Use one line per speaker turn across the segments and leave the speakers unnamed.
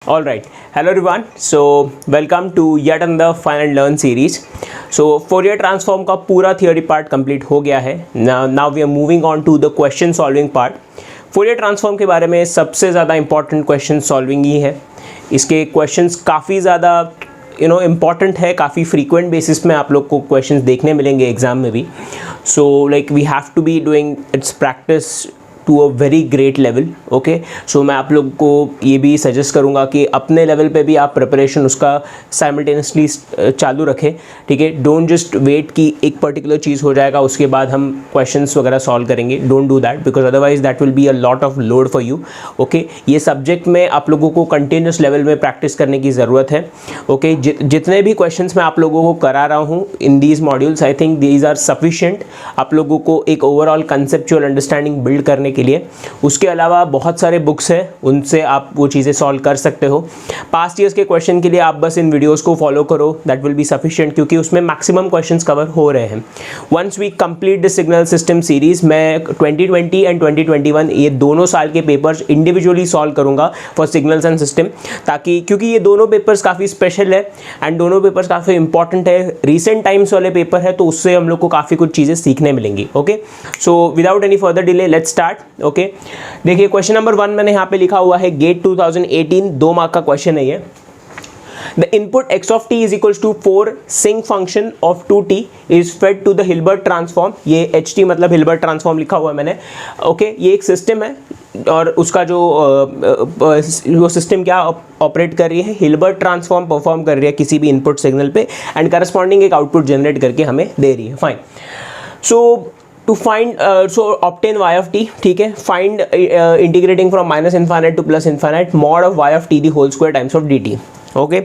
All right, hello everyone. So welcome to yet another Find and Learn series. So Fourier transform का पूरा theory part complete हो गया है. Now we are moving on to the question solving part. Fourier transform के बारे में सबसे ज़्यादा important question solving ही है. इसके questions काफ़ी ज़्यादा इम्पॉर्टेंट है, काफ़ी फ्रीक्वेंट बेसिस में आप लोग को क्वेश्चंस देखने मिलेंगे एग्जाम में भी. So like we have to be doing its practice to a very great level. Okay, so मैं आप लोग को ये भी सजेस्ट करूँगा कि अपने लेवल पे भी आप प्रिपरेशन उसका साइमल्टेनियसली चालू रखें. ठीक है, डोंट जस्ट वेट कि एक पर्टिकुलर चीज़ हो जाएगा उसके बाद हम क्वेश्चंस वगैरह सॉल्व करेंगे. Don't do that because otherwise that will be a lot of load for you. Okay, ये सब्जेक्ट में आप लोगों को कंटिन्यूस लेवल में प्रैक्टिस करने की ज़रूरत है. ओके, जितने भी क्वेश्चंस मैं आप लोगों को करा रहा हूँ in these modules, I think these are sufficient आप लोगों को एक ओवरऑल कंसेप्चुअल अंडरस्टैंडिंग बिल्ड करने के लिए. उसके अलावा बहुत सारे बुक्स हैं, उनसे आप वो चीज़ें सॉल्व कर सकते हो. पास्ट ईयर्स के क्वेश्चन के लिए आप बस इन वीडियोस को फॉलो करो, दैट विल बी सफिशिएंट क्योंकि उसमें मैक्सिमम क्वेश्चंस कवर हो रहे हैं. Once we complete the signal system series, मैं 2020 एंड 2021 ये दोनों साल के पेपर्स इंडिविजुअली सॉल्व करूंगा फॉर सिग्नल्स एंड सिस्टम, ताकि क्योंकि ये दोनों पेपर्स काफ़ी स्पेशल है एंड दोनों पेपर्स काफ़ी इंपॉर्टेंट है, रिसेंट टाइम्स वाले पेपर है, तो उससे हम लोग को काफ़ी कुछ चीज़ें सीखने मिलेंगी. Okay, so without any further delay let's start. Okay, देखिए क्वेश्चन नंबर 1 मैंने यहाँ पे लिखा हुआ है गेट 2018, 2 मार्क का क्वेश्चन है ये. The input x of t is equals to 4 sinc function of 2t is fed to the Hilbert transform. ये ht मतलब Hilbert transform लिखा हुआ है मैंने. ओके, ये एक सिस्टम है और उसका जो सिस्टम क्या ऑपरेट कर रही है, हिल्बर्ट ट्रांसफॉर्म परफॉर्म कर रही है किसी भी इनपुट सिग्नल पे एंड करस्पॉन्डिंग एक आउटपुट जनरेट करके हमें दे रही है. Fine. So to find obtain y of t. ठीक है, find integrating from minus infinite to plus infinite mod of y of t the whole square times of dt. Okay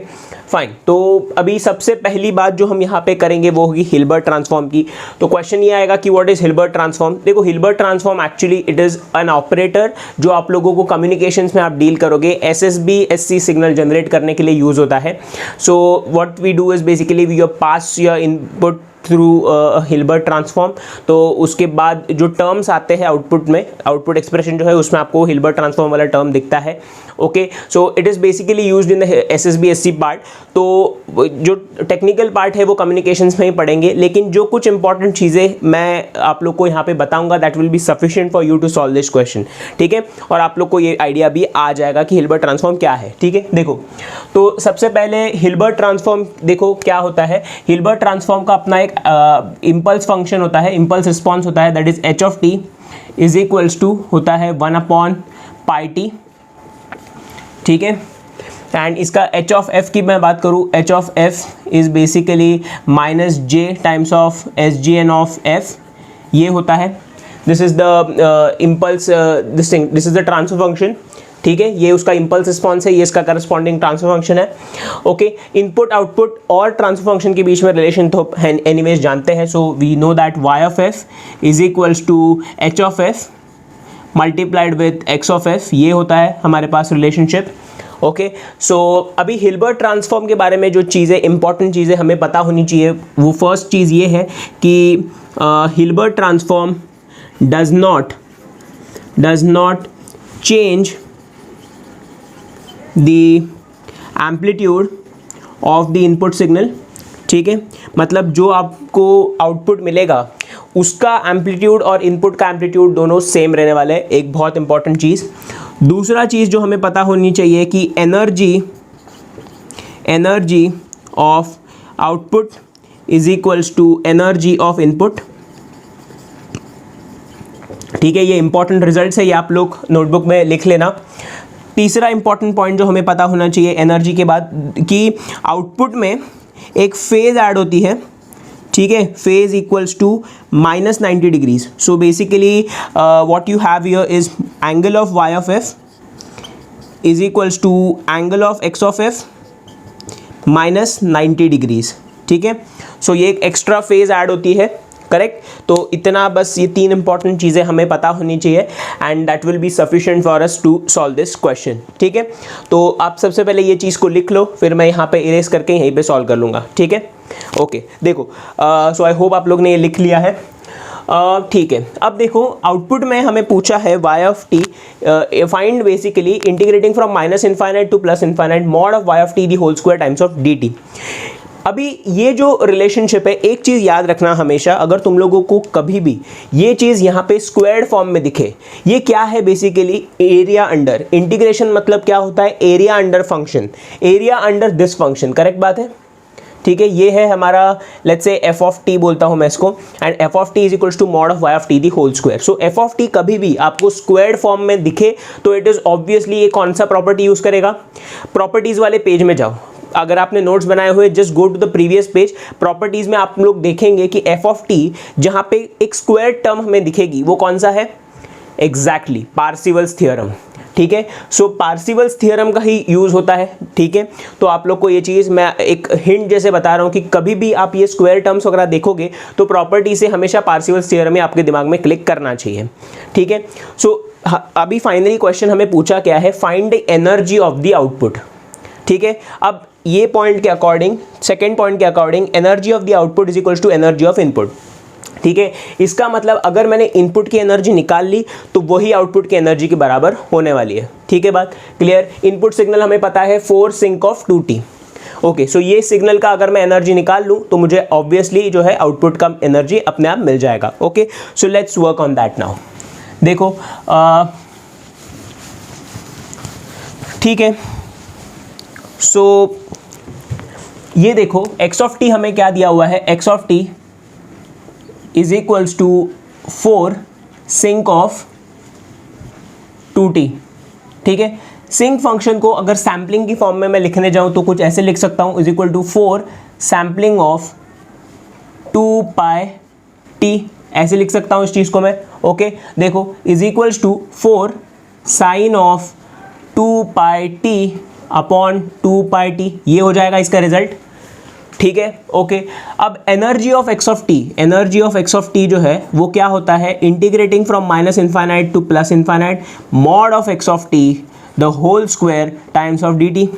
fine. तो अभी सबसे पहली बात जो हम यहाँ पे करेंगे वो होगी हिल्बर्ट ट्रांसफॉर्म की. तो क्वेश्चन ये आएगा कि व्हाट इज हिल्बर्ट ट्रांसफॉर्म. देखो, Hilbert transform actually it is an operator जो आप लोगों को कम्युनिकेशंस में आप डील करोगे, SSB SC सिग्नल जनरेट करने के लिए यूज़ होता है. So what we do is basically we pass your input through Hilbert transform. तो उसके बाद जो टर्म्स आते हैं आउटपुट में, आउटपुट एक्सप्रेशन जो है उसमें आपको हिल्बर्ट ट्रांसफॉर्म वाला टर्म दिखता है. Okay, so it is basically used in the SSB SC part. तो जो टेक्निकल पार्ट है वो कम्युनिकेशंस में ही पढ़ेंगे, लेकिन जो कुछ इंपॉर्टेंट चीज़ें मैं आप लोग को यहाँ पे बताऊँगा that will be sufficient for you to solve this question. ठीक है, और आप लोग को ये आइडिया भी आ जाएगा कि हिल्बर्ट ट्रांसफॉर्म क्या है. ठीक है, देखो तो सबसे पहले हिल्बर्ट ट्रांसफॉर्म देखो क्या होता है. हिल्बर्ट ट्रांसफॉर्म का अपना एक इम्पल्स फंक्शन होता है, इम्पल्स रिस्पॉन्स होता है, that is h of t is equals to होता है 1/πt. ठीक है, एंड इसका h of f की मैं बात करूँ, h of f is basically -j times of sgn of f. ये होता है, this is the impulse, this is the transfer function. ठीक है, ये उसका इम्पल्स रिस्पॉन्स है, ये इसका करस्पॉन्डिंग ट्रांसफर फंक्शन है. ओके, इनपुट आउटपुट और ट्रांसफर फंक्शन के बीच में रिलेशन तो एनीवेज जानते हैं. So we know that y of f is equals to h of f multiplied with x of f. ये होता है हमारे पास रिलेशनशिप. ओके, सो अभी हिल्बर्ट ट्रांसफॉर्म के बारे में जो चीज़ें इंपॉर्टेंट चीज़ें हमें पता होनी चाहिए, वो फर्स्ट चीज़ ये है कि Hilbert transform does not change the amplitude of the input signal. ठीक है, मतलब जो आपको आउटपुट मिलेगा उसका एम्पलीट्यूड और इनपुट का एम्पलीट्यूड दोनों सेम रहने वाले हैं. एक बहुत इंपॉर्टेंट चीज़. दूसरा चीज़ जो हमें पता होनी चाहिए कि energy of output is equals to energy of input. ठीक है, ये इंपॉर्टेंट रिजल्ट्स है, ये आप लोग नोटबुक में लिख लेना. तीसरा इंपॉर्टेंट पॉइंट जो हमें पता होना चाहिए एनर्जी के बाद, कि आउटपुट में एक फेज ऐड होती है. ठीक है, phase equals to -90 degrees. So basically what you have here is angle of y of f is equals to angle of x of f -90 degrees. ठीक है, सो ये एक एक्स्ट्रा फेज ऐड होती है. करेक्ट. तो इतना बस ये 3 इंपॉर्टेंट चीज़ें हमें पता होनी चाहिए and that will be sufficient for us to solve this question. ठीक है, तो आप सबसे पहले ये चीज़ को लिख लो, फिर मैं यहाँ पे इरेज करके यहीं पे सॉल्व कर लूँगा. ठीक है, ओके. देखो, सो आई होप आप लोग ने ये लिख लिया है. ठीक है, अब देखो आउटपुट में हमें पूछा है y of t, find basically integrating from minus infinite to plus infinite mod of y of t the whole square times of dt। अभी ये जो रिलेशनशिप है, एक चीज़ याद रखना हमेशा, अगर तुम लोगों को कभी भी ये चीज़ यहाँ पे स्क्वायर्ड फॉर्म में दिखे, ये क्या है बेसिकली एरिया अंडर इंटीग्रेशन। मतलब क्या होता है, area under function, area under this function, correct बात है, ठीक है। ये है हमारा let's say F of T बोलता हूँ मैं इसको, and f of T is equals to mod of y of t the whole square. So f of t कभी भी आपको स्क्वायर्ड फॉर्म में दिखे तो इट इज़ ऑब्वियसली ये कौन सा प्रॉपर्टी यूज़ करेगा, प्रॉपर्टीज़ वाले पेज में जाओ, अगर आपने नोट्स बनाए हुए just go to the previous page, properties में आप लोग देखेंगे कि एफ ऑफ टी जहाँ पे एक स्क्वायर टर्म हमें दिखेगी वो कौन सा है, एग्जैक्टली पार्सिवल्स थ्योरम, ठीक है। सो पार्सिवल्स थ्योरम का ही यूज़ होता है, ठीक है। तो आप लोग को ये चीज़ मैं एक हिंट जैसे बता रहा हूँ कि कभी भी आप ये स्क्वायर टर्म्स वगैरह देखोगे तो प्रॉपर्टी से हमेशा पार्सिवल्स थ्योरम में आपके दिमाग में क्लिक करना चाहिए, ठीक है। सो अभी फाइनली क्वेश्चन हमें पूछा क्या है, find the energy of the output, ठीक है। अब ये पॉइंट के अकॉर्डिंग, सेकेंड पॉइंट के according, energy of the output is equals to energy of input, ठीक है। इसका मतलब अगर मैंने इनपुट की एनर्जी निकाल ली तो वही आउटपुट की एनर्जी के बराबर होने वाली है, ठीक है। बात क्लियर। इनपुट सिग्नल हमें पता है 4 सिंक ऑफ 2t, ओके। सो ये सिग्नल का अगर मैं एनर्जी निकाल लूँ तो मुझे ऑब्वियसली जो है आउटपुट का एनर्जी अपने आप मिल जाएगा, okay. So let's work on that now. देखो ठीक है, सो ये देखो x ऑफ टी हमें क्या दिया हुआ है, x of T is equals to 4 sinc of 2t, ठीक है। सिंक फंक्शन को अगर सैम्पलिंग की फॉर्म में मैं लिखने जाऊं तो कुछ ऐसे लिख सकता हूं, is equal to 4 sampling of 2 pi t, ऐसे लिख सकता हूं इस चीज़ को मैं, ओके। देखो is equals to 4 sine of 2 pi t upon 2 pi t, ये हो जाएगा इसका रिजल्ट, ठीक है, ओके। अब energy of x of T, energy of x of T जो है वो क्या होता है, integrating from minus infinite to plus infinite mod of x of T the whole square times of D T.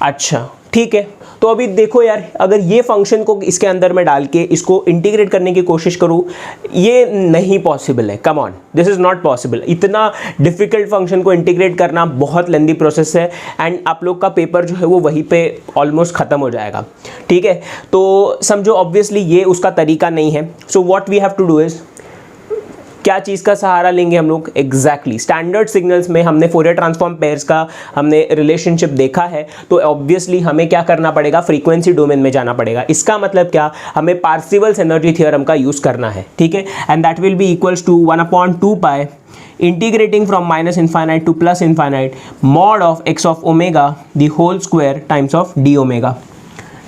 अच्छा ठीक है, तो अभी देखो यार, अगर ये फंक्शन को इसके अंदर में डाल के इसको इंटीग्रेट करने की कोशिश करूँ, ये नहीं पॉसिबल है, come on, this is not possible. इतना डिफिकल्ट फंक्शन को इंटीग्रेट करना बहुत लेंदी प्रोसेस है, एंड आप लोग का पेपर जो है वो वहीं पे ऑलमोस्ट ख़त्म हो जाएगा, ठीक है। तो समझो ऑब्वियसली ये उसका तरीका नहीं है। So what we have to do is, क्या चीज़ का सहारा लेंगे हम लोग, एग्जैक्टली स्टैंडर्ड सिग्नल्स में हमने फोरियर ट्रांसफॉर्म पेयर्स का हमने रिलेशनशिप देखा है, तो ऑब्वियसली हमें क्या करना पड़ेगा, फ्रीक्वेंसी डोमेन में जाना पड़ेगा। इसका मतलब क्या, हमें पार्सिवल्स एनर्जी थ्योरम का यूज़ करना है, ठीक है। And that will be equals to 1/2 pi integrating from minus infinite to plus infinite mod of x of omega the whole square times of D omega,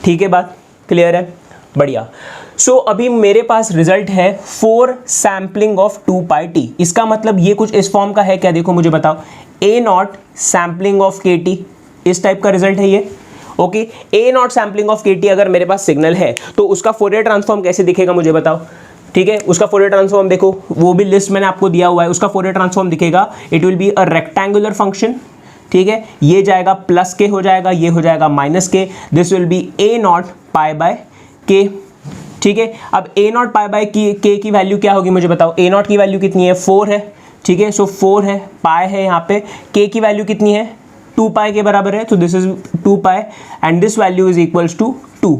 ठीक है। बात क्लियर है, बढ़िया। सो अभी मेरे पास रिजल्ट है 4 सैम्पलिंग ऑफ 2 पाई टी, इसका मतलब ये कुछ इस फॉर्म का है क्या, देखो मुझे बताओ, ए नॉट सैम्पलिंग ऑफ के टी, इस टाइप का रिजल्ट है ये, okay. A not sampling of के टी अगर मेरे पास सिग्नल है तो उसका फोरियर ट्रांसफॉर्म कैसे दिखेगा मुझे बताओ, ठीक है। उसका फोरियर ट्रांसफॉर्म देखो, वो भी लिस्ट मैंने आपको दिया हुआ है, उसका फोरियर ट्रांसफॉर्म दिखेगा, it will be a rectangular function, ठीक है। ये जाएगा प्लस के हो जाएगा, ये हो जाएगा माइनस के, this will B A naught pi by के, ठीक है। अब ए नॉट पाई बाय के की वैल्यू क्या होगी मुझे बताओ, ए नॉट की वैल्यू कितनी है, 4 है, ठीक है। सो 4 है, पाई है यहाँ पे, के की वैल्यू कितनी है, 2 पाई के बराबर है, तो this is 2 pi and this value is equals to 2।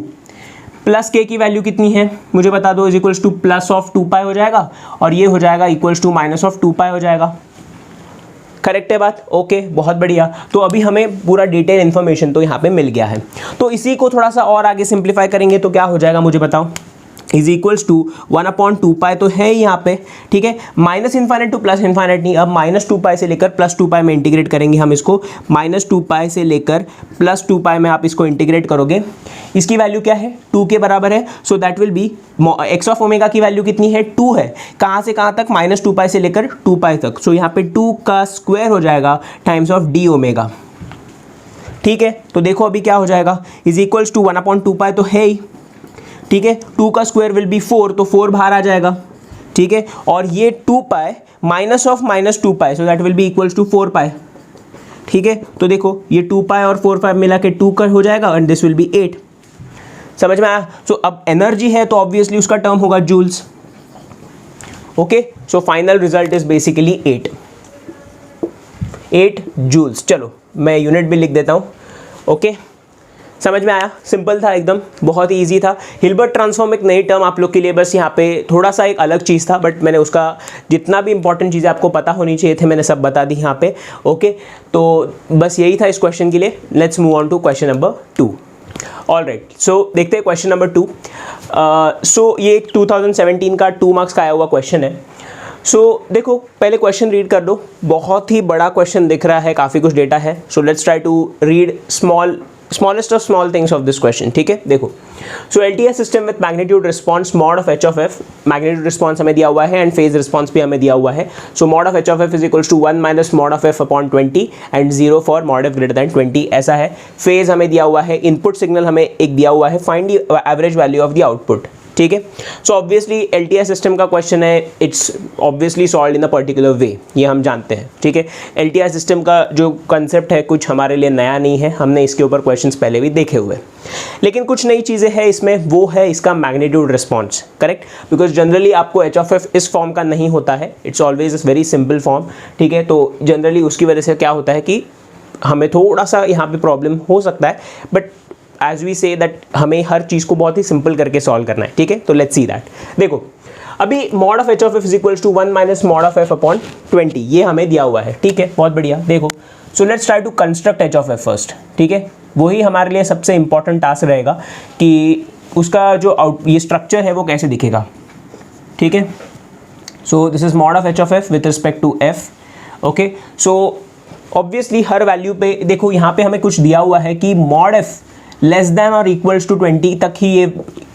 Plus के की वैल्यू कितनी है मुझे बता दो, is equals to plus of 2 pi हो जाएगा, और ये हो जाएगा equals to minus of 2 pi हो जाएगा, करेक्ट है बात, ओके, बहुत बढ़िया। तो अभी हमें पूरा डिटेल इन्फॉर्मेशन तो यहाँ पे मिल गया है। तो इसी को थोड़ा सा और आगे सिंप्लीफाई करेंगे तो क्या हो जाएगा मुझे बताओ, इज इक्वल्स टू 1/2 पाई तो है यहाँ पे, ठीक है। Minus infinite to plus infinite नहीं, अब -2 पाई से लेकर +2 पाई में इंटीग्रेट करेंगे हम इसको, -2 पाई से लेकर +2 पाई में आप इसको इंटीग्रेट करोगे, इसकी वैल्यू क्या है, 2 के बराबर है। सो that will B x of omega की वैल्यू कितनी है, 2 है, कहाँ से कहाँ तक, -2 पाई से लेकर 2 पाई तक। सो यहाँ पे 2 का स्क्वायर हो जाएगा टाइम्स ऑफ डी ओमेगा, ठीक है। तो देखो अभी क्या हो जाएगा, इज इक्वल्स टू 1/2 पाई तो है ही, ठीक है। 2 का स्क्वायर विल बी 4, तो 4 बाहर आ जाएगा, ठीक है। और ये 2 pi minus of -2 pi, so that will be equals to 4 pi, ठीक है। तो देखो ये 2 पाई और 4 पाई मिला के 2 का हो जाएगा एंड दिस विल बी 8, समझ में आया। सो अब एनर्जी है तो ऑब्वियसली उसका टर्म होगा joules, okay, so final result is basically 8 joules. चलो मैं यूनिट भी लिख देता हूँ। ओके, समझ में आया? सिंपल था एकदम, बहुत ही ईजी था। हिल्बर्ट ट्रांसफॉर्म एक नई टर्म आप लोग के लिए, बस यहाँ पे थोड़ा सा एक अलग चीज़ था, बट मैंने उसका जितना भी इंपॉर्टेंट चीज़ें आपको पता होनी चाहिए थे मैंने सब बता दी यहाँ पे। ओके, तो बस यही था इस क्वेश्चन के लिए। Let's move on to question number 2। Alright, so देखते हैं क्वेश्चन नंबर 2। सो ये एक 2017 का 2 मार्क्स का आया हुआ क्वेश्चन है। सो देखो पहले क्वेश्चन रीड कर दो, बहुत ही बड़ा क्वेश्चन दिख रहा है, काफ़ी कुछ डेटा है। So let's try to read smallest of small things of this question, ठीक है। देखो, सो LTS system with magnitude response mod of h of f, magnitude response हमें दिया हुआ है एंड फेज रिस्पॉन्स भी हमें दिया हुआ है। So mod of h of f is equals to 1 minus mod of f upon 20 and 0 for mod f greater than 20, ऐसा है। फेज हमें दिया हुआ है, इनपुट सिग्नल हमें एक दिया हुआ है, find the average value of the output, ठीक है। सो ऑब्वियसली LTS सिस्टम का क्वेश्चन है, it's obviously solve in a particular way, ये हम जानते हैं, ठीक है। LTS सिस्टम का जो कंसेप्ट है कुछ हमारे लिए नया नहीं है, हमने इसके ऊपर क्वेश्चंस पहले भी देखे हुए, लेकिन कुछ नई चीज़ें हैं इसमें, वो है इसका magnitude response, correct. Because generally आपको h of f इस फॉर्म का नहीं होता है, इट्स ऑलवेज इस वेरी सिंपल फॉर्म, ठीक है। तो जनरली उसकी वजह से क्या होता है कि हमें थोड़ा सा यहाँ पे प्रॉब्लम हो सकता है, but as we say that हमें हर चीज़ को बहुत ही सिंपल करके सॉल्व करना है, ठीक है। तो लेट्स सी दैट। देखो अभी mod of h of f is equals to 1 minus mod of f upon 20, ये हमें दिया हुआ है, ठीक है, बहुत बढ़िया। देखो, so let's try to construct h of f first, ठीक है। वही हमारे लिए सबसे इंपॉर्टेंट टास्क रहेगा कि उसका जो ये स्ट्रक्चर है वो कैसे दिखेगा, ठीक है। So this is mod of h of f with respect to f, okay. So obviously हर वैल्यू पे देखो यहाँ पे हमें कुछ दिया हुआ है कि मॉड f लेस देन और इक्वल्स टू 20 तक ही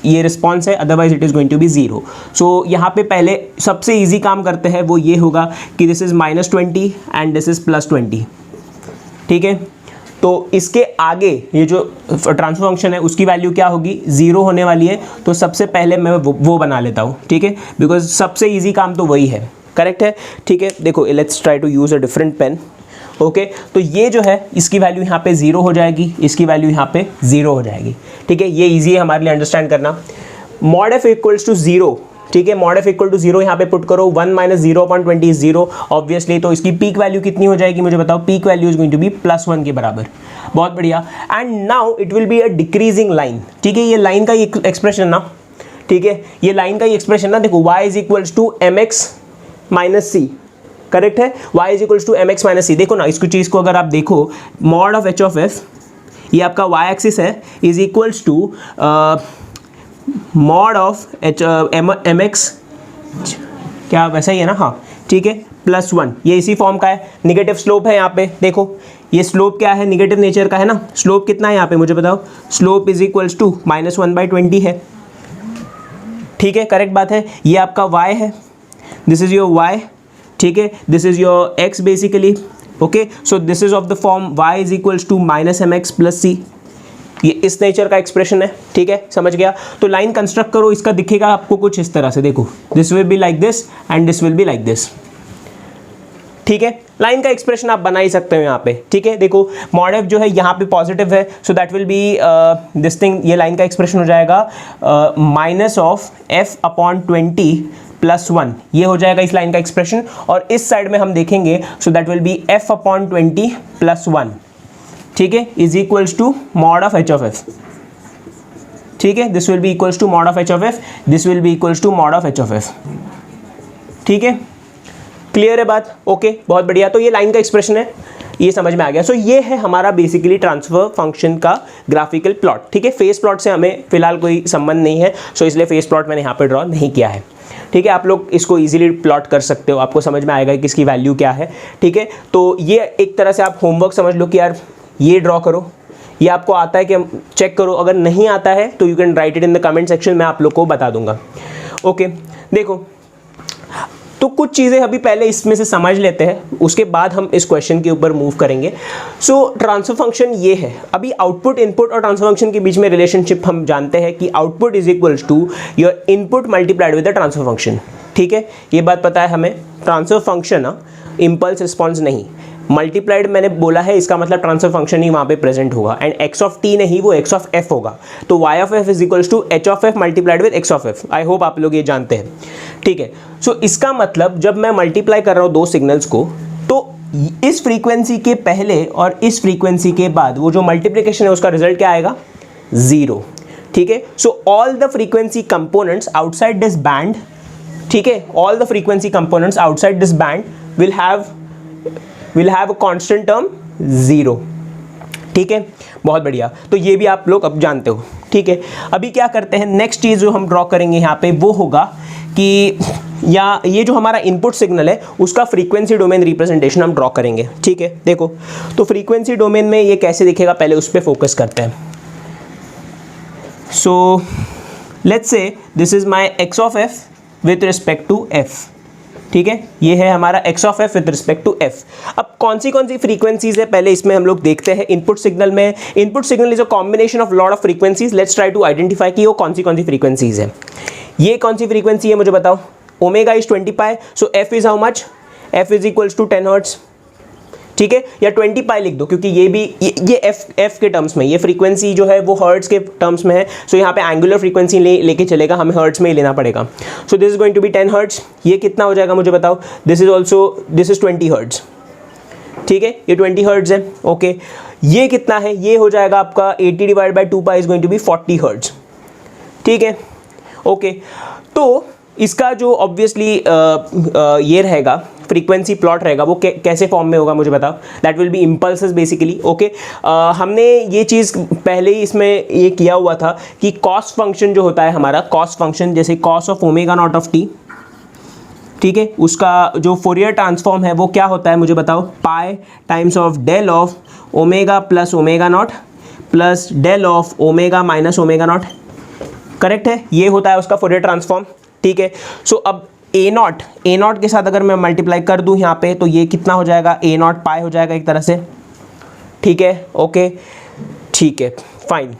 ये रिस्पॉन्स है, otherwise it is going to be 0। सो यहाँ पे पहले सबसे इजी काम करते हैं, वो ये होगा कि this is -20 and this is +20, ठीक है। तो इसके आगे ये जो ट्रांसफर फंक्शन है उसकी वैल्यू क्या होगी, 0 होने वाली है। तो सबसे पहले मैं वो बना लेता हूँ, ठीक है, बिकॉज सबसे ईजी काम तो वही है, करेक्ट है, ठीक है। देखो let's try to use a different pen, okay. तो ये जो है इसकी वैल्यू यहाँ पे 0 हो जाएगी, इसकी वैल्यू यहाँ पे 0 हो जाएगी, ठीक है। ये इजी है हमारे लिए अंडरस्टैंड करना। मॉड f इक्वल्स टू 0, ठीक है, मॉड f इक्वल टू 0 यहाँ पे पुट करो, 1 माइनस 0 अपॉन 20 इज 0 ऑब्वियसली। तो इसकी पीक वैल्यू कितनी हो जाएगी मुझे बताओ, peak value is going to be +1 के बराबर, बहुत बढ़िया। And now it will be a decreasing line, ठीक है। ये लाइन का ही एक्सप्रेशन ना, ठीक है, ये लाइन का ही एक्सप्रेशन ना। देखो y is equals to mx minus c, correct है, y is equals to mx minus c. देखो ना इसको चीज़ को अगर आप देखो, mod of h of f, ये आपका y एक्सिस है, is equals to mod of mx, क्या वैसा ही है ना, हाँ ठीक है, +1, ये इसी फॉर्म का है। निगेटिव स्लोप है यहाँ पे, देखो ये स्लोप क्या है, निगेटिव नेचर का है ना। स्लोप कितना है यहाँ पे मुझे बताओ, स्लोप इज इक्वल्स टू -1/20 है, ठीक है, करेक्ट बात है। ये आपका y है, दिस इज योर y, ठीक है, this is your x basically, okay. So this is of the form y is equals to -mx + c, ये इस नेचर का एक्सप्रेशन है, ठीक है, समझ गया। तो लाइन कंस्ट्रक्ट करो, इसका दिखेगा आपको कुछ इस तरह से, देखो this will be like this and this will be like this, ठीक है। लाइन का एक्सप्रेशन आप बना ही सकते हो यहाँ पे, ठीक है। देखो मॉड f जो है यहाँ पे पॉजिटिव है, सो that will B this thing, ये लाइन का एक्सप्रेशन हो जाएगा माइनस ऑफ f अपॉन 20 +1, ये हो जाएगा इस लाइन का एक्सप्रेशन। और इस साइड में हम देखेंगे, so that will be f upon 20 +1, ठीक है, is equals to mod of h of f, ठीक है। This will be equals to mod of h of f, this will be equals to mod of h of f, ठीक है, clear है बात, okay, बहुत बढ़िया। तो ये लाइन का एक्सप्रेशन है, ये समझ में आ गया। सो ये है हमारा बेसिकली ट्रांसफर फंक्शन का ग्राफिकल प्लॉट, ठीक है। फेस प्लॉट से हमें फिलहाल कोई संबंध नहीं है, सो इसलिए फेस प्लॉट मैंने यहाँ पे ड्रॉ नहीं किया है, ठीक है। आप लोग इसको इजीली प्लॉट कर सकते हो, आपको समझ में आएगा कि इसकी वैल्यू क्या है, ठीक है। तो ये एक तरह से आप होमवर्क समझ लो कि यार ये ड्रॉ करो, ये आपको आता है कि चेक करो, अगर नहीं आता है तो you can write it in the comment section, मैं आप लोग को बता दूंगा, ओके। देखो तो कुछ चीज़ें अभी पहले इसमें से समझ लेते हैं, उसके बाद हम इस क्वेश्चन के ऊपर मूव करेंगे। सो ट्रांसफर फंक्शन ये है, अभी आउटपुट इनपुट और ट्रांसफर फंक्शन के बीच में रिलेशनशिप हम जानते हैं कि output is equals to your input multiplied with the transfer function, ठीक है, ये बात पता है हमें। ट्रांसफर फंक्शन इम्पल्स रिस्पॉन्स नहीं, मल्टीप्लाइड मैंने बोला है, इसका मतलब ट्रांसफर फंक्शन ही वहाँ पे प्रेजेंट होगा, एंड एक्स ऑफ टी नहीं, वो एक्स ऑफ एफ होगा। तो Y of F is equals to H of F multiplied with X of F. I hope आप लोग ये जानते हैं, ठीक है। सो इसका मतलब जब मैं मल्टीप्लाई कर रहा हूँ दो सिग्नल्स को, तो इस फ्रीक्वेंसी के पहले और इस फ्रीक्वेंसी के बाद वो जो मल्टीप्लिकेशन है उसका रिजल्ट क्या आएगा? 0, ठीक है। So all the frequency components outside this band, ठीक है, all the frequency components outside this band will have a constant term 0, ठीक है। बहुत बढ़िया, तो ये भी आप लोग अब जानते हो, ठीक है। अभी क्या करते हैं, नेक्स्ट चीज़ जो हम ड्रॉ करेंगे यहाँ पे वो होगा कि या ये जो हमारा इनपुट सिग्नल है उसका फ्रीक्वेंसी डोमेन रिप्रेजेंटेशन हम ड्रॉ करेंगे, ठीक है। देखो, तो फ्रीक्वेंसी डोमेन में ये कैसे दिखेगा, पहले उस पर फोकस करते हैं। So let's say this is my X of F with respect to F, ठीक है। ये है हमारा X of F with respect to F. अब कौन सी फ्रीक्वेंसीज है पहले इसमें हम लोग देखते हैं। इनपुट सिग्नल में, input signal is a combination of lot of frequencies. Let's try to identify कि वो कौन सी फ्रीक्वेंसीज है। ये कौन सी फ्रीक्वेंसी है मुझे बताओ। Omega is 20 pi, so F is how much, F is equals to 10 hertz, ठीक है, या 20 पाई लिख दो क्योंकि ये भी ये एफ के टर्म्स में, ये फ्रीक्वेंसी जो है वो हर्ट्ज के टर्म्स में है। सो यहाँ पे एंगुलर फ्रीक्वेंसी लेके चलेगा, हमें हर्ट्ज में ही लेना पड़ेगा। So this is going to be 10 hertz. ये कितना हो जाएगा मुझे बताओ। दिस इज 20 हर्ट्ज, ठीक है, ये 20 हर्ट्ज है, ओके। ये कितना है, ये हो जाएगा आपका 80 divide by 2 pi is going to be 40 hertz, ठीक है, ओके। तो इसका जो ऑब्वियसली ये रहेगा, फ्रीक्वेंसी प्लॉट रहेगा, वो कैसे फॉर्म में होगा मुझे बताओ। That will B impulses basically, okay. हमने ये चीज़ पहले ही इसमें ये किया हुआ था कि कॉस फंक्शन जो होता है हमारा, कॉस फंक्शन जैसे cos of omega naught of t, ठीक है, उसका जो फोरियर ट्रांसफॉर्म है वो क्या होता है मुझे बताओ। Pi times of del of omega plus omega naught plus del of omega minus omega naught, correct है, ये होता है उसका फोरियर ट्रांसफॉर्म, ठीक है। सो अब ए नॉट के साथ अगर मैं मल्टीप्लाई कर दूं यहाँ पे, तो ये कितना हो जाएगा, ए नॉट पाई हो जाएगा एक तरह से, ठीक है, ओके, ठीक है, फाइन।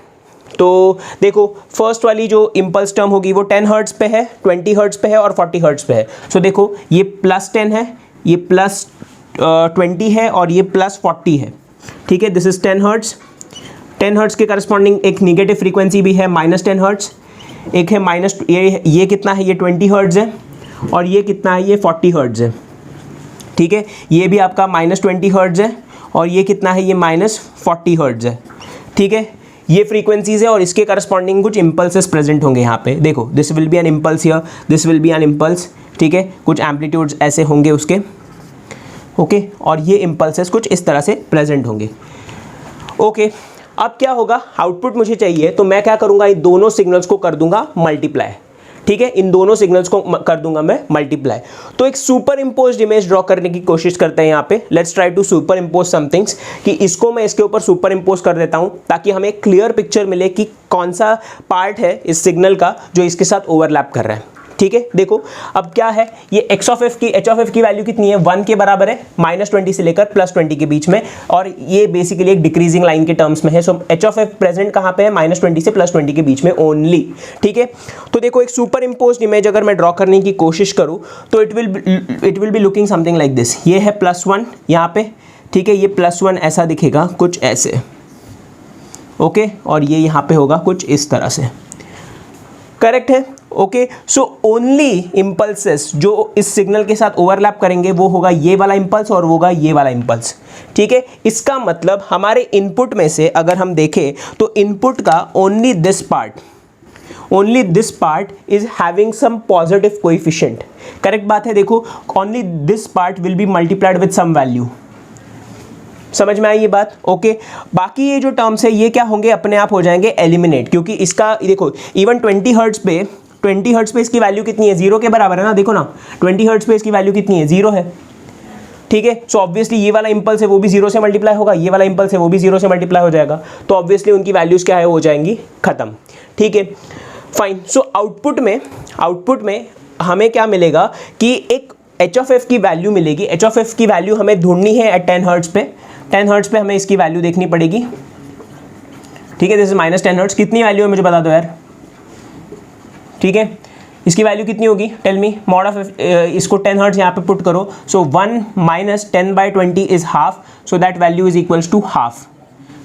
तो देखो, फर्स्ट वाली जो इम्पल्स टर्म होगी वो 10 हर्ट्ज पे है, 20 हर्ट्ज पे है और 40 हर्ट्ज पे है। सो देखो, ये +10 है, ये +20 है और ये +40 है, ठीक है। This is 10 hertz. 10 हर्ट्ज के करस्पॉन्डिंग एक निगेटिव फ्रीक्वेंसी भी है -10 हर्ट्ज, एक है माइनस, ये कितना है, ये 20 हर्ट्ज है और ये कितना है, ये 40 हर्ट्ज है, ठीक है। ये भी आपका -20 हर्ट्ज है और ये कितना है, ये -40 हर्ट्ज है, ठीक है। ये फ्रीक्वेंसीज है और इसके करस्पॉन्डिंग कुछ इम्पल्सेस प्रेजेंट होंगे यहाँ पे। देखो, this will B an impulse here, this will B an impulse, ठीक है, कुछ एम्पलीट्यूड्स ऐसे होंगे उसके, ओके, और ये इम्पल्सेस कुछ इस तरह से प्रेजेंट होंगे, ओके। अब क्या होगा, आउटपुट मुझे चाहिए, तो मैं क्या करूँगा, इन दोनों सिग्नल्स को कर दूंगा मल्टीप्लाई, ठीक है, इन दोनों सिग्नल्स को कर दूंगा मैं मल्टीप्लाई। तो एक सुपर इम्पोज्ड इमेज ड्रॉ करने की कोशिश करते हैं यहाँ पे। Let's try to superimpose somethings, कि इसको मैं इसके ऊपर सुपर इम्पोज कर देता हूँ ताकि हमें क्लियर पिक्चर मिले कि कौन सा पार्ट है इस सिग्नल का जो इसके साथ ओवरलैप कर रहा है, ठीक है। देखो, अब क्या है, ये एक्स ऑफ एफ की, एच ऑफ एफ की वैल्यू कितनी है, 1 के बराबर है, -20 से लेकर +20 के बीच में, और ये बेसिकली एक डिक्रीजिंग लाइन के टर्म्स में है। So H of F present कहाँ पे है, -20 से +20 के बीच में ओनली, ठीक है। तो देखो, एक सुपर इम्पोज्ड इमेज अगर मैं ड्रॉ करने की कोशिश करूँ तो it will be looking something like this. ये है +1 यहाँ पे, ठीक है, ये +1 ऐसा दिखेगा कुछ ऐसे, ओके, और ये यहाँ पे होगा कुछ इस तरह से, करेक्ट है, ओके। सो ओनली इम्पल्सेस जो इस सिग्नल के साथ ओवरलैप करेंगे वो होगा ये वाला इम्पल्स और होगा ये वाला इम्पल्स, ठीक है। इसका मतलब हमारे इनपुट में से अगर हम देखें तो इनपुट का only this part is having some positive coefficient, करेक्ट बात है। देखो, only this part will be multiplied with some value, समझ में आई ये बात, ओके। बाकी ये जो टर्म्स है ये क्या होंगे, अपने आप हो जाएंगे एलिमिनेट, क्योंकि इसका देखो, इवन 20 हर्ट्ज पे इसकी वैल्यू कितनी है, 0 के बराबर है ना। देखो ना, 20 हर्ट्ज पे इसकी वैल्यू कितनी है, 0 है, ठीक है। सो ऑब्वियसली ये वाला इंपल्स है वो भी 0 से मल्टीप्लाई होगा, ये वाला इंपल्स है वो भी 0 से मल्टीप्लाई हो जाएगा, तो ऑब्वियसली उनकी वैल्यूज क्या है, हो जाएंगी खत्म, ठीक है, फाइन। सो आउटपुट में हमें क्या मिलेगा कि एक एच ऑफ एफ की वैल्यू मिलेगी। एच ऑफ एफ की वैल्यू हमें ढूंढनी है एट 10 हर्ट्ज पे, 10 हर्ट्ज पे हमें इसकी वैल्यू देखनी पड़ेगी, ठीक है। This is -10 hertz. कितनी वैल्यू है मुझे बता दो यार, ठीक है, इसकी वैल्यू कितनी होगी, टेल मी, मॉड ऑफ इसको 10 हर्ट्ज यहाँ पे पुट करो, so 1 minus 10/20 is half, so that value is equals to half,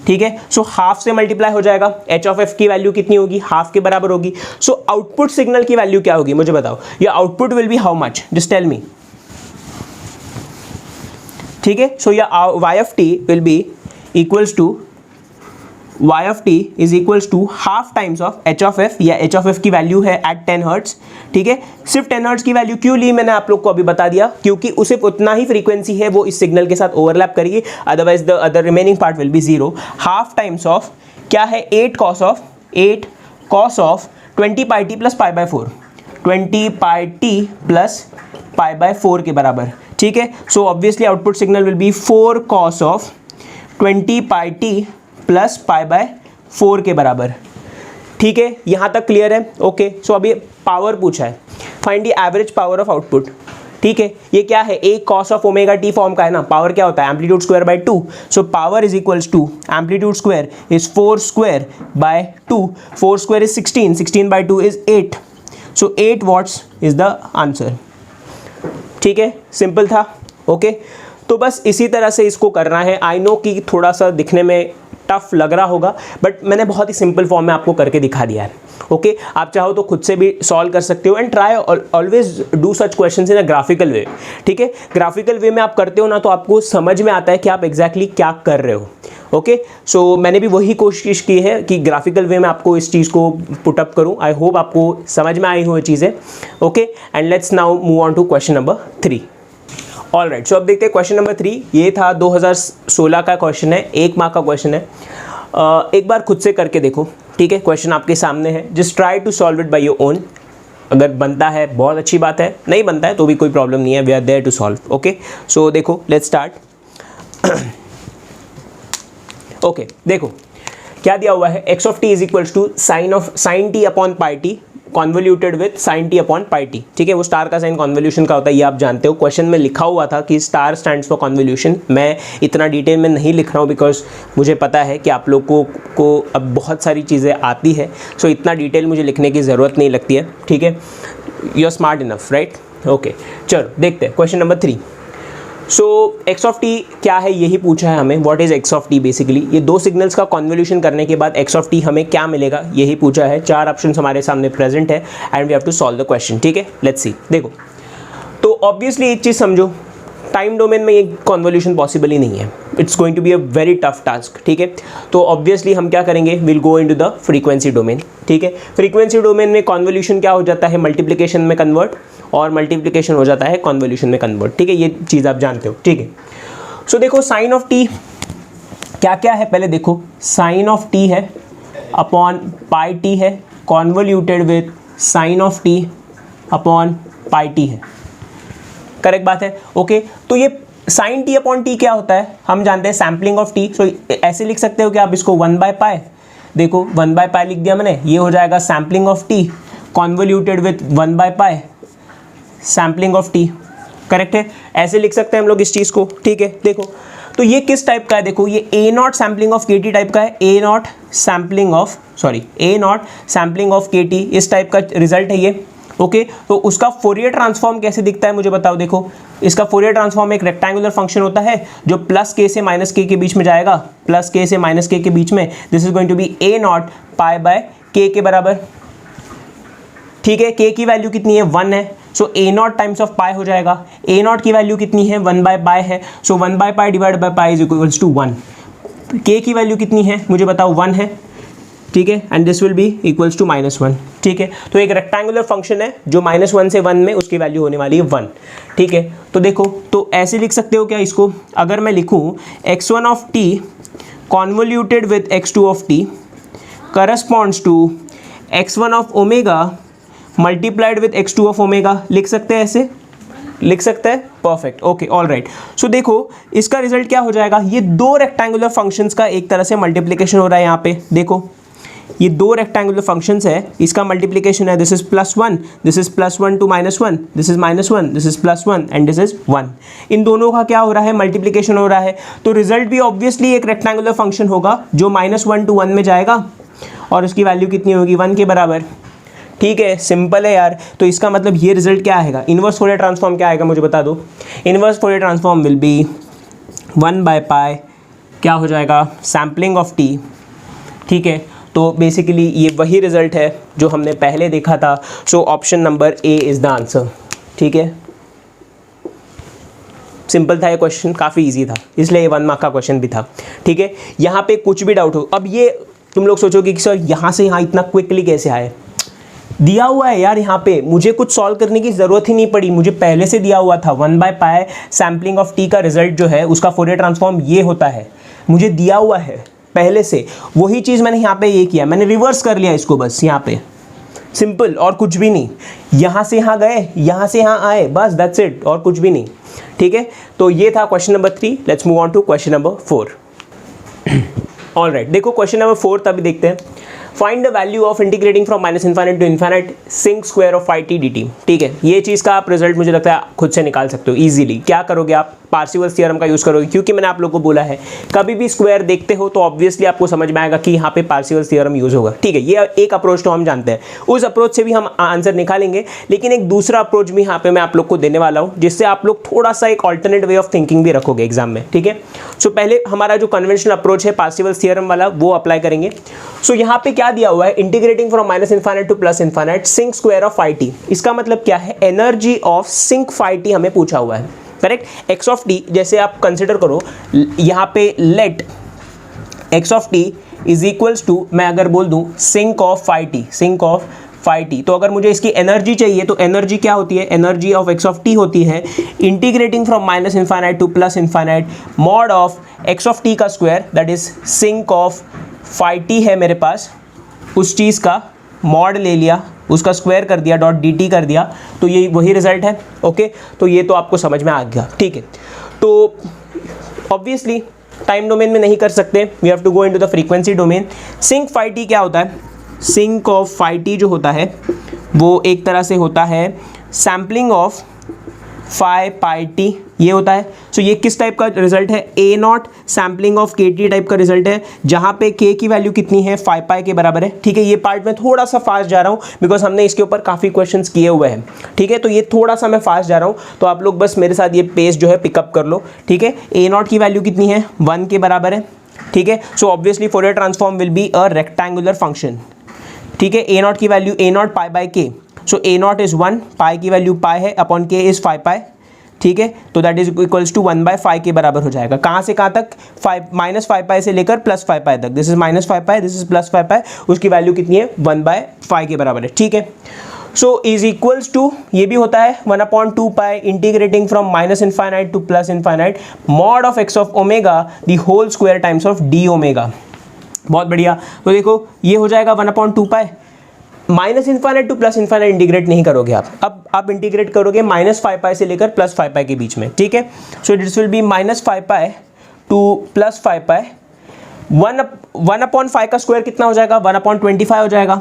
ठीक है। सो हाफ से मल्टीप्लाई हो जाएगा, एच ऑफ एफ की वैल्यू कितनी होगी, हाफ के बराबर होगी। सो आउटपुट सिग्नल की वैल्यू क्या होगी मुझे बताओ, या output will be how much, just tell me, ठीक है। सो या y of t will be equals to y of t is equals to half times of h of f, या h ऑफ f की value है at 10 hertz, ठीक है। सिर्फ 10 hertz की वैल्यू क्यों ली मैंने आप लोग को अभी बता दिया, क्योंकि उसे उतना ही फ्रीक्वेंसी है वो इस सिग्नल के साथ ओवरलैप करेगी, otherwise the other remaining part will B 0। Half times of क्या है, 8 cos of 20 pi T plus pi by 4, 20 pi T plus pi by 4 के बराबर, ठीक है। So obviously output signal will be 4 cos of 20 pi T plus pi by 4 के बराबर, ठीक है। यहाँ तक क्लियर है, ओके। सो अभी पावर पूछा है, find the average power of output, ठीक है। ये क्या है, एक cos of omega T form का है ना, पावर क्या होता है, amplitude square by 2, so power is equals to amplitude square is 4 square by 2, 4 square is 16, 16 by 2 is 8, so 8 watts is the answer, ठीक है। सिंपल था, ओके। तो बस इसी तरह से इसको करना है। आई नो कि थोड़ा सा दिखने में टफ लग रहा होगा, बट मैंने बहुत ही सिंपल फॉर्म में आपको करके दिखा दिया है, ओके। आप चाहो तो खुद से भी सॉल्व कर सकते हो, and try always do such questions in a graphical way, ठीक है। ग्राफिकल वे में आप करते हो ना तो आपको समझ में आता है कि आप एग्जैक्टली क्या कर रहे हो, ओके। सो मैंने भी वही कोशिश की है कि ग्राफिकल वे में आपको इस चीज़ को पुट अप करूँ। आई होप आपको समझ में आई हुई चीज़ें, okay. And let's now move on to question number 3। All right, so अब देखते हैं क्वेश्चन नंबर 3। ये था 2016 का क्वेश्चन है, 1 मार्क का क्वेश्चन है। एक बार खुद से करके देखो, ठीक है। क्वेश्चन आपके सामने है, just try to solve it by your own. अगर बनता है बहुत अच्छी बात है, नहीं बनता है तो भी कोई प्रॉब्लम नहीं है, we are there to solve, okay. So देखो, लेट्स स्टार्ट। ओके, देखो क्या दिया हुआ है, x of T is equals to sine t upon pi t convoluted with sine t upon pi t, ठीक है। वो स्टार का साइन कॉन्वोल्यूशन का होता है, ये आप जानते हो। क्वेश्चन में लिखा हुआ था कि स्टार स्टैंड्स फॉर कॉन्वोल्यूशन। मैं इतना डिटेल में नहीं लिख रहा हूँ बिकॉज मुझे पता है कि आप लोगों को अब बहुत सारी चीज़ें आती है, सो इतना डिटेल मुझे लिखने की ज़रूरत नहीं लगती है, ठीक है। You are smart enough, right, okay. चलो देखते हैं question number 3। So X of T क्या है यही पूछा है हमें, what is X of T basically. ये दो सिग्नल्स का कॉन्वोल्यूशन करने के बाद एक्स ऑफ टी हमें क्या मिलेगा यही पूछा है। 4 ऑप्शन हमारे सामने प्रेजेंट है and we have to solve the question, ठीक है। लेट्स सी, देखो तो ऑब्वियसली एक चीज़ समझो, टाइम डोमेन में ये कॉन्वोल्यूशन पॉसिबल ही नहीं है, it's going to be a very tough task, ठीक है। तो ऑब्वियसली हम क्या करेंगे, will go into the frequency domain, ठीक है। फ्रीक्वेंसी डोमेन में कॉन्वोल्यूशन क्या हो जाता है, मल्टीप्लिकेशन में कन्वर्ट, और मल्टीप्लिकेशन हो जाता है कॉन्वोल्यूशन में कन्वर्ट, ठीक है। ये चीज़ आप जानते हो, ठीक है। सो देखो साइन ऑफ टी क्या क्या है, पहले देखो साइन ऑफ टी है अपॉन पाई टी है, convoluted with sine of T upon pi T है, करेक्ट बात है, ओके। तो ये साइन टी अपॉन टी क्या होता है, हम जानते हैं सैम्पलिंग ऑफ टी। सो ऐसे लिख सकते हो कि आप इसको 1/पाई, देखो 1/पाई लिख दिया मैंने, ये हो जाएगा sampling of T convoluted with 1/पाई सैम्पलिंग ऑफ टी, करेक्ट है। ऐसे लिख सकते हैं हम लोग इस चीज़ को, ठीक है। देखो तो ये किस टाइप का है, देखो ये ए नॉट सैम्पलिंग ऑफ के टी टाइप का है, ए नॉट सैम्पलिंग ऑफ के टी, इस टाइप का रिजल्ट है ये, ओके। तो उसका फोरियर ट्रांसफॉर्म कैसे दिखता है मुझे बताओ। देखो इसका फोरियर ट्रांसफॉर्म एक रेक्टेंगुलर फंक्शन होता है जो प्लस के से माइनस के के बीच में जाएगा, प्लस के से माइनस के बीच में, this is going to be A naught pi by के बराबर, ठीक है। के की वैल्यू कितनी है, 1 है, सो ए नॉट टाइम्स ऑफ पाई हो जाएगा। ए नॉट की वैल्यू कितनी है, 1/पाई है, सो 1/पाई divide by pi is equals to 1। के की वैल्यू कितनी है मुझे बताओ, 1 है, ठीक है। And this will be equals to -1, ठीक है। तो एक रेक्टेंगुलर फंक्शन है जो -1 से 1 में उसकी वैल्यू होने वाली है 1, ठीक है। तो देखो तो ऐसे लिख सकते हो क्या इसको, अगर मैं लिखूँ x1 of T convoluted with x2 of T corresponds to x1 of omega multiplied with x2 of omega, लिख सकते हैं, ऐसे लिख सकते हैं, perfect, okay, all right. So देखो इसका रिजल्ट क्या हो जाएगा, ये दो रेक्टेंगुलर फंक्शंस का एक तरह से मल्टीप्लिकेशन हो रहा है यहाँ पे। देखो ये दो रेक्टेंगुलर फंक्शंस है, इसका मल्टीप्लिकेशन है, this is +1, this is +1 to -1, this is -1, this is +1 and this is 1। इन दोनों का क्या हो रहा है, मल्टीप्लिकेशन हो रहा है। तो रिजल्ट भी ऑब्वियसली एक रेक्टेंगुलर फंक्शन होगा जो -1 टू 1 में जाएगा और उसकी वैल्यू कितनी होगी, 1 के बराबर, ठीक है, सिंपल है यार। तो इसका मतलब ये रिजल्ट क्या आएगा, इनवर्स फोरियर ट्रांसफॉर्म क्या आएगा मुझे बता दो। Inverse Fourier transform will be 1/π क्या हो जाएगा, सैम्पलिंग ऑफ टी। ठीक है, तो बेसिकली ये वही रिजल्ट है जो हमने पहले देखा था। So option number A is the answer. ठीक है, सिंपल था ये क्वेश्चन, काफ़ी इजी था, इसलिए ये 1 मार्क का क्वेश्चन भी था। ठीक है, यहाँ पे कुछ भी डाउट हो, अब ये तुम लोग सोचोगे कि सर यहाँ से यहाँ इतना क्विकली कैसे आए, दिया हुआ है यार, यहाँ पे मुझे कुछ सॉल्व करने की ज़रूरत ही नहीं पड़ी, मुझे पहले से दिया हुआ था 1/π सैम्पलिंग ऑफ टी का रिजल्ट जो है उसका फोरियर ट्रांसफॉर्म ये होता है, मुझे दिया हुआ है पहले से। वही चीज़ मैंने यहाँ पे ये किया, मैंने रिवर्स कर लिया इसको बस यहाँ पे, सिंपल, और कुछ भी नहीं। यहाँ से यहाँ गए, यहाँ से यहाँ आए, बस दैट्स इट, और कुछ भी नहीं। ठीक है, तो ये था question number 3। Let's move on to question number 4। All right, देखो क्वेश्चन नंबर 4 तभी देखते हैं। Find the value of integrating from -∞ to infinite sinc square of ∅t dt। ठीक है, ये चीज़ का आप रिजल्ट मुझे लगता है खुद से निकाल सकते हो इजीली। क्या करोगे आप, पार्सिवल्स थ्योरम का यूज़ करोगे, क्योंकि मैंने आप लोग को बोला है कभी भी स्क्वायर देखते हो तो ऑब्वियसली आपको समझ में आएगा कि यहाँ पे पार्सिवल्स थ्योरम यूज़ होगा। ठीक है, ये एक अप्रोच तो हम जानते हैं, उस अप्रोच से भी हम आंसर निकालेंगे, लेकिन एक दूसरा अप्रोच भी यहाँ पे मैं आप लोग को देने वाला हूँ, जिससे आप लोग थोड़ा सा एक ऑल्टरनेट वे ऑफ थिंकिंग भी रखोगे एग्जाम में। ठीक है, सो पहले हमारा जो कन्वेंशनल अप्रोच है पार्सिवल्स थ्योरम वाला वो अप्लाई करेंगे। सो यहाँ पे क्या दिया हुआ है, integrating from -∞ to +∞ sinc square of ∅t। इसका मतलब क्या है, एनर्जी ऑफ सिंक ∅t हमें पूछा हुआ है, करेक्ट। एक्स ऑफ टी जैसे आप कंसिडर करो, यहाँ पे let X of T is equals to, मैं अगर बोल दूँ sinc of ∅t, sinc of ∅t, तो अगर मुझे इसकी एनर्जी चाहिए तो एनर्जी क्या होती है, energy of x of t होती है integrating from -∞ to +∞ mod of x of t का square, that is sinc of ∅t है मेरे पास, उस चीज़ का मॉड ले लिया, उसका स्क्वायर कर दिया, डॉट dt कर दिया, तो ये वही रिजल्ट है। ओके, तो ये तो आपको समझ में आ गया। ठीक है, तो ऑब्वियसली टाइम डोमेन में नहीं कर सकते, we have to go into the frequency domain. Sinc ∅t क्या होता है, सिंक ऑफ ∅t जो होता है वो एक तरह से होता है सैम्पलिंग ऑफ ∅t, ये होता है। सो ये किस टाइप का रिजल्ट है, A0 sampling of KT type का रिजल्ट है, जहाँ पे K की वैल्यू कितनी है, 5π के बराबर है। ठीक है, ये पार्ट में थोड़ा सा फास्ट जा रहा हूँ बिकॉज हमने इसके ऊपर काफ़ी क्वेश्चंस किए हुए हैं। ठीक है, तो ये थोड़ा सा मैं फास्ट जा रहा हूँ, तो आप लोग बस मेरे साथ ये पेस जो है पिकअप कर लो। ठीक है, A0 की वैल्यू कितनी है, 1 के बराबर है। ठीक है, so obviously Fourier transform will be a rectangular function. ठीक है, A0 की value A0 π/k, so A0 is 1, पाई की वैल्यू पाई है, अपॉन k इज 5π। ठीक है, तो दैट इज इक्वल्स टू 1/5 के बराबर हो जाएगा। कहाँ से कहाँ तक, -5π से लेकर +5π तक, दिस इज -5π, दिस इज +5π, उसकी वैल्यू कितनी है, 1/5 के बराबर है। ठीक है, सो इज इक्वल्स टू, ये भी होता है 1/2π integrating from -∞ to +∞ mod of x of omega the whole square times of D omega. बहुत बढ़िया, तो देखो ये हो जाएगा 1/2π, -∞ टू +∞ इंटीग्रेट नहीं करोगे आप, अब आप इंटीग्रेट करोगे -5π से लेकर +5π के बीच में। ठीक है, so this will be -5π to +5π, 1/5 का स्क्वायर कितना हो जाएगा, 1/25 हो जाएगा।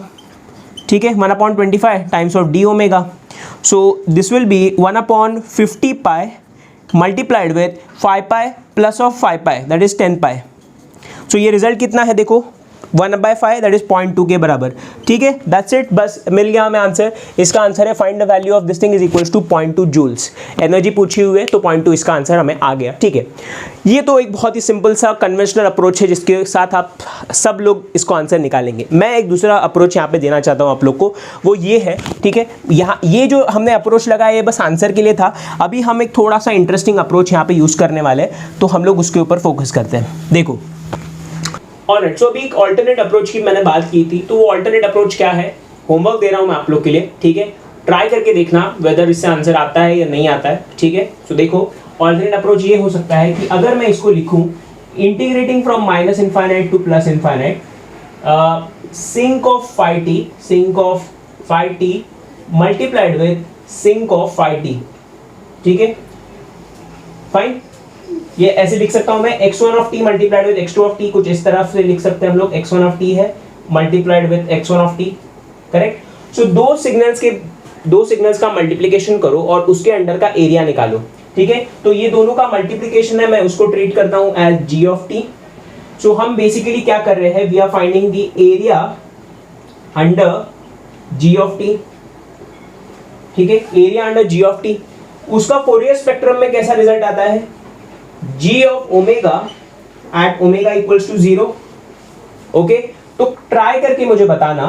ठीक है, 1/25 times of D omega, so this will be 1/50π multiplied with 5π plus of 5π, that is 10π। सो ये रिजल्ट कितना है, देखो 1/5 दैट इज 0.2 के बराबर। ठीक है, दैट्स इट, बस मिल गया हमें आंसर। इसका आंसर है find the value of this thing is equals to 0.2 joules. Energy पूछी हुई है तो 0.2 इसका आंसर हमें आ गया। ठीक है, ये तो एक बहुत ही सिंपल सा कन्वेंशनल अप्रोच है जिसके साथ आप सब लोग इसको आंसर निकालेंगे। मैं एक दूसरा अप्रोच यहाँ पे देना चाहता हूँ आप लोग को, वो ये है। ठीक है, यहाँ ये जो हमने अप्रोच लगाया ये बस आंसर के लिए था, अभी हम एक थोड़ा सा इंटरेस्टिंग अप्रोच यहाँ पे यूज़ करने वाले हैं, तो हम लोग उसके ऊपर फोकस करते हैं। देखो ऑलराइट, सो अभी एक ऑल्टरनेट अप्रोच की मैंने बात की थी, तो वो ऑल्टरनेट अप्रोच क्या है, होमवर्क दे रहा हूँ मैं आप लोग के लिए। ठीक है, ट्राई करके देखना वेदर इससे आंसर आता है या नहीं आता है। ठीक है, तो देखो ऑल्टरनेट अप्रोच ये हो सकता है कि अगर मैं इसको लिखूँ integrating from -∞ to +∞, sinc of ∅t multiplied with sinc of ∅t। ठीक है, फाइन, ये ऐसे लिख सकता हूं मैं, x1 of t multiplied with x2 of t, कुछ इस तरह से लिख सकते हैं हम लोग, x1 ऑफ t है multiplied with x1 of t, correct. So दो सिग्नल्स का मल्टीप्लिकेशन करो और उसके अंडर का एरिया निकालो। ठीक है, तो ये दोनों का मल्टीप्लिकेशन है, मैं उसको ट्रीट करता हूं as g of t। So हम बेसिकली क्या कर रहे हैं, we are finding the area under g of t, ठीक है, area under g of t, उसका फोरियर स्पेक्ट्रम में कैसा रिजल्ट आता है, g of omega at omega equals to 0। Okay, तो ट्राई करके मुझे बताना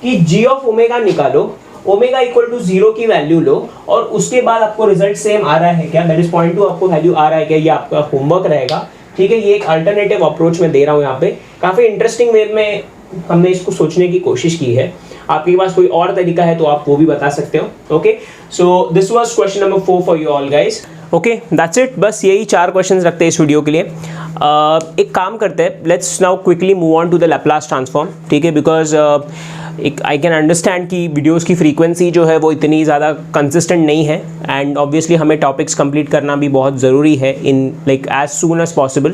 कि जी ऑफ ओमेगा निकालो, ओमेगा इक्वल टू 0 की वैल्यू लो और उसके बाद आपको रिजल्ट सेम आ रहा है क्या, दैट इज 0.2 आपको वैल्यू आ रहा है क्या, ये आपका होमवर्क रहेगा। ठीक है, ये एक अल्टरनेटिव अप्रोच में दे रहा हूँ यहाँ पे, काफी इंटरेस्टिंग वे में हमने इसको सोचने की कोशिश की है। आपके पास कोई और तरीका है तो आप वो भी बता सकते हो। Okay, so this was question number 4 for you all guys. Okay, that's it, बस यही 4 क्वेश्चंस रखते हैं इस वीडियो के लिए। एक काम करते हैं, let's now quickly move on to the Laplace transform, ठीक है, बिकॉज एक आई कैन अंडरस्टैंड कि वीडियोस की फ्रीक्वेंसी जो है वो इतनी ज़्यादा कंसिस्टेंट नहीं है एंड ऑब्वियसली हमें टॉपिक्स कंप्लीट करना भी बहुत ज़रूरी है in like as soon as possible.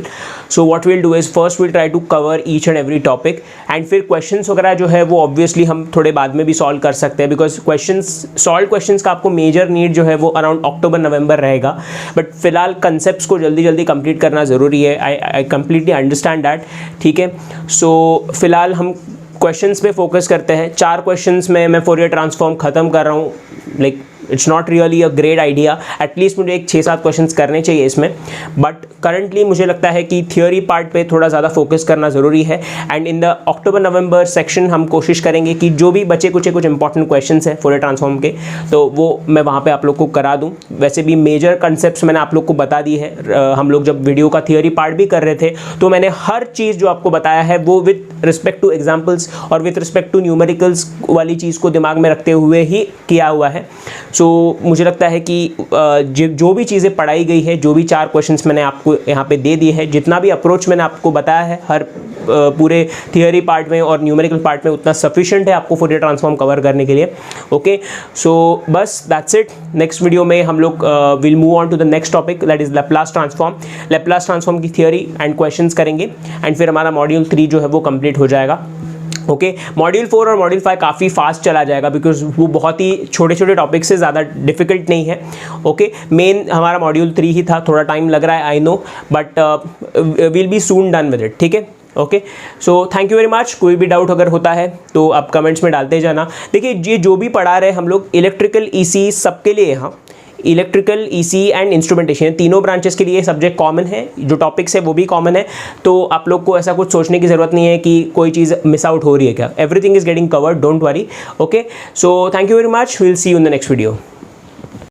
So what will do is first will try to cover each and every topic and फिर क्वेश्चंस वगैरह जो है वो ऑब्वियसली हम थोड़े बाद में भी सॉल्व कर सकते हैं, बिकॉज क्वेश्चंस का आपको मेजर नीड जो है वो अराउंड अक्टूबर नवंबर रहेगा, बट फिलहाल कंसेप्ट्स को जल्दी जल्दी कंप्लीट करना ज़रूरी है। आई कंप्लीटली अंडरस्टैंड दैट, ठीक है। सो फिलहाल हम क्वेश्चंस पे फोकस करते हैं। 4 क्वेश्चंस में मैं फोरियर ट्रांसफॉर्म ख़त्म कर रहा हूँ, like it's not really a great idea, at least मुझे एक 6-7 क्वेश्चंस करने चाहिए इसमें, बट करंटली मुझे लगता है कि थियोरी पार्ट पे थोड़ा ज़्यादा फोकस करना ज़रूरी है and in the October November section हम कोशिश करेंगे कि जो भी बचे कुछ इंपॉर्टेंट क्वेश्चंस हैं फोरियर ट्रांसफॉर्म के, तो वो मैं वहाँ पे आप लोग को करा दूँ। वैसे भी मेजर कंसेप्ट्स मैंने आप लोग को बता दी है। हम लोग जब वीडियो का थियोरी पार्ट भी कर रहे थे तो मैंने हर चीज़ जो आपको बताया है वो विथ रिस्पेक्ट टू एग्जाम्पल्स और विथ रिस्पेक्ट टू न्यूमेरिकल्स वाली चीज़ को दिमाग में रखते हुए ही किया हुआ है। सो मुझे लगता है कि जो भी चीज़ें पढ़ाई गई है, जो भी 4 क्वेश्चंस मैंने आपको यहाँ पे दे दिए हैं, जितना भी अप्रोच मैंने आपको बताया है हर पूरे थियोरी पार्ट में और न्यूमेरिकल पार्ट में, उतना सफिशिएंट है आपको फोरियर ट्रांसफॉर्म कवर करने के लिए। ओके, सो बस दैट्स इट। नेक्स्ट वीडियो में हम लोग will move on to the next topic, that is Laplace transform. Laplace transform की थियोरी एंड क्वेश्चंस करेंगे एंड फिर हमारा मॉड्यूल 3 जो है वो कंप्लीट हो जाएगा। ओके, मॉड्यूल 4 और मॉड्यूल 5 काफ़ी फास्ट चला जाएगा बिकॉज वो बहुत ही छोटे छोटे टॉपिक से ज़्यादा डिफिकल्ट नहीं है। ओके, मेन हमारा मॉड्यूल 3 ही था, थोड़ा टाइम लग रहा है I know, but will be soon done with it, ठीक है। Okay, so thank you very much. कोई भी डाउट अगर होता है तो आप कमेंट्स में डालते जाना। देखिए, ये जो भी पढ़ा रहे हम लोग, इलेक्ट्रिकल ईसी सबके लिए, हाँ, इलेक्ट्रिकल ईसी एंड इंस्ट्रूमेंटेशन तीनों ब्रांचेस के लिए सब्जेक्ट कॉमन है, जो टॉपिक्स है वो भी कॉमन है, तो आप लोग को ऐसा कुछ सोचने की ज़रूरत नहीं है कि कोई चीज़ मिस आउट हो रही है क्या। Everything is getting covered, don't worry. Okay, so thank you very much, will see you in the next video.